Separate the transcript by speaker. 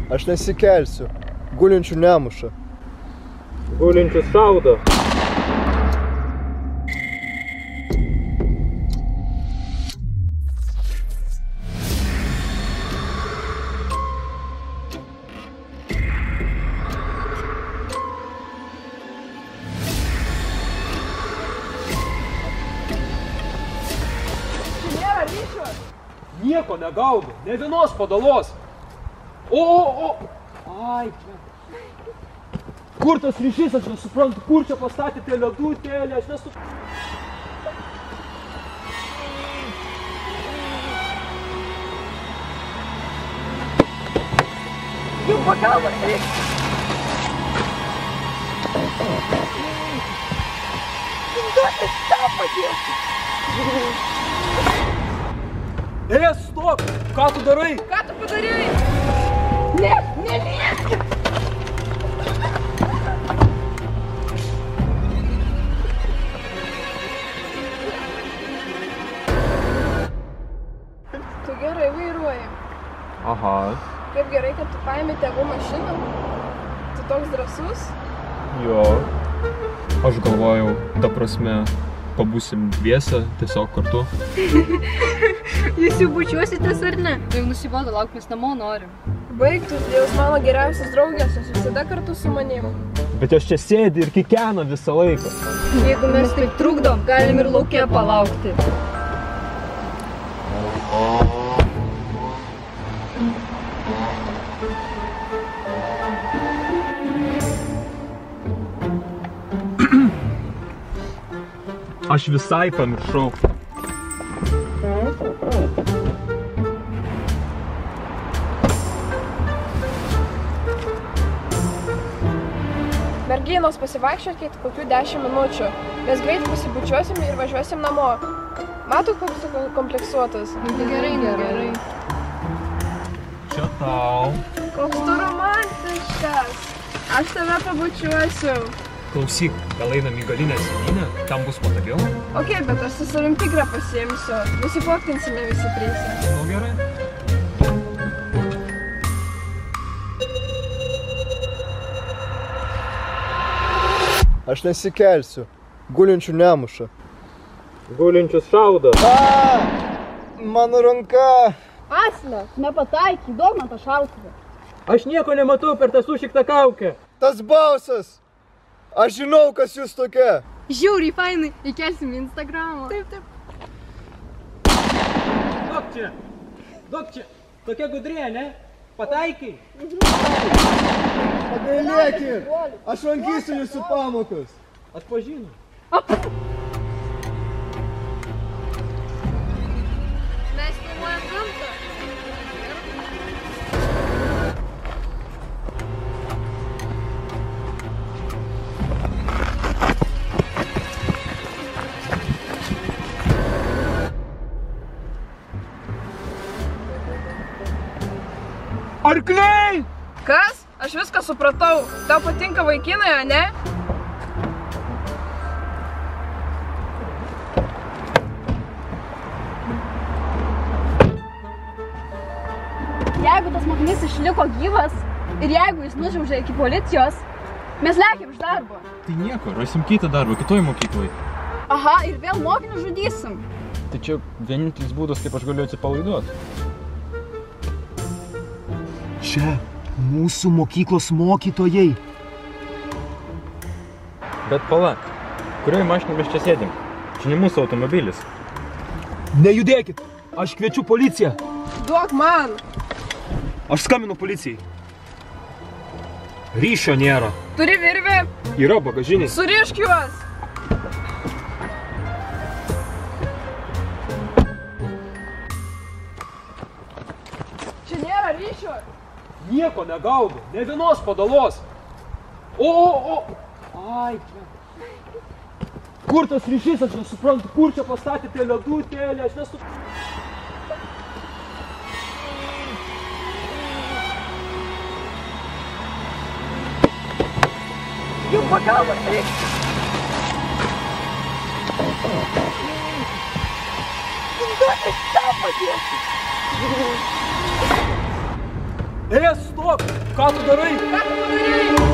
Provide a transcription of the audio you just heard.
Speaker 1: Aš nesikelsiu. Gulinčių nemuša.
Speaker 2: Gulinčius šaudo. Nieko negaudo, ne vienos padalos. O. Ai, čia. Kur tas ryšys, aš nesuprantu, kur čia pastatėte ledutėlį, aš nesuprantu.
Speaker 3: Jau pagalbą reikia. Duokis tą padėti.
Speaker 2: Stop! Ką tu darai?
Speaker 3: Ką tu padarai? Nelieskit! Tu gerai vairuoji.
Speaker 2: Aha.
Speaker 3: Kaip gerai, kad tu paėmė tėvų mašiną. Tu toks drąsus.
Speaker 2: Jo. Aš galvojau, ta prasme, pabūsim dviese, tiesiog kartu.
Speaker 4: Jūs jau bučiuositės ar ne? Jau nusibodo, lauk, mes namo norim.
Speaker 3: Baigtus, Dievas mano geriausias draugės, jūs visada kartu su manim.
Speaker 2: Bet aš čia sėdi ir kikena visą laiką.
Speaker 4: Jeigu mes taip trukdom, galim ir lauke palaukti.
Speaker 2: Aš visai pamiršau.
Speaker 3: Merginos, pasivaikščiokit kokių 10 minučių. Mes greit pasibučiuosim ir važiuosim namo. Matot, koks tu kompleksuotas?
Speaker 4: Gerai.
Speaker 2: Čia tau.
Speaker 3: Koks tu romantiškas. Aš tave pabučiuosiu.
Speaker 2: Klausyk, gal einam į galinę sėdynę, tam bus patogiau?
Speaker 3: Ok, bet aš su savim tikrą pasiimsiu. Nusifotkinsime visi trise.
Speaker 2: Nu gerai.
Speaker 1: Aš nesikelsiu. Gulinčių nemuša.
Speaker 2: Gulinčius šaudo.
Speaker 1: Mano ranka.
Speaker 4: Asle, nepataiky, duok man tą šautuvą.
Speaker 2: Aš nieko nematau per tą sušiktą kaukę.
Speaker 1: Tas bausas. Aš žinau, kas jūs tokia.
Speaker 4: Žiauriai fainai, įkelsim į Instagramą.
Speaker 3: Taip.
Speaker 2: Duok čia. Tokia gudrė, ne? Pataikai.
Speaker 1: Pagailėkit. Aš lankysiu jūsų pamokas.
Speaker 2: Atpažinu.
Speaker 4: Mes filmuojam gamtą.
Speaker 2: Arkliai!
Speaker 3: Kas? Aš viską supratau. Tau patinka vaikinai, a ne?
Speaker 4: Jeigu tas mokinys išliko gyvas ir jeigu jis nužiaužė iki policijos, mes lekiam iš darbo.
Speaker 2: Tai nieko, rasim kitą darbą, kitoj mokyklai.
Speaker 4: Aha, ir vėl mokinius žudysim.
Speaker 2: Tai čia vienintelis būdas, kaip aš galiu atsipalaiduoti.
Speaker 5: Čia mūsų mokyklos mokytojai.
Speaker 2: Bet pala, kurioje mašinai mes čia sėdim? Čia ne mūsų automobilis.
Speaker 5: Nejudėkit, aš kviečiu policiją.
Speaker 3: Duok man.
Speaker 5: Aš skambinu policijai. Ryšio nėra.
Speaker 3: Turi virvę?
Speaker 2: Yra bagažinė.
Speaker 3: Surišk juos. Čia nėra ryšio.
Speaker 2: Nieko negaudo, ne vienos padalos. O. Ai, čia. Kur tas ryšys, aš nesuprantu, kur čia pastatėte ledutėlį, aš nesuprantu.
Speaker 3: Jau pagalbą reikia. Duokis tą padėti.
Speaker 2: Stop! Ką tu darai?
Speaker 3: Ką tu padarei?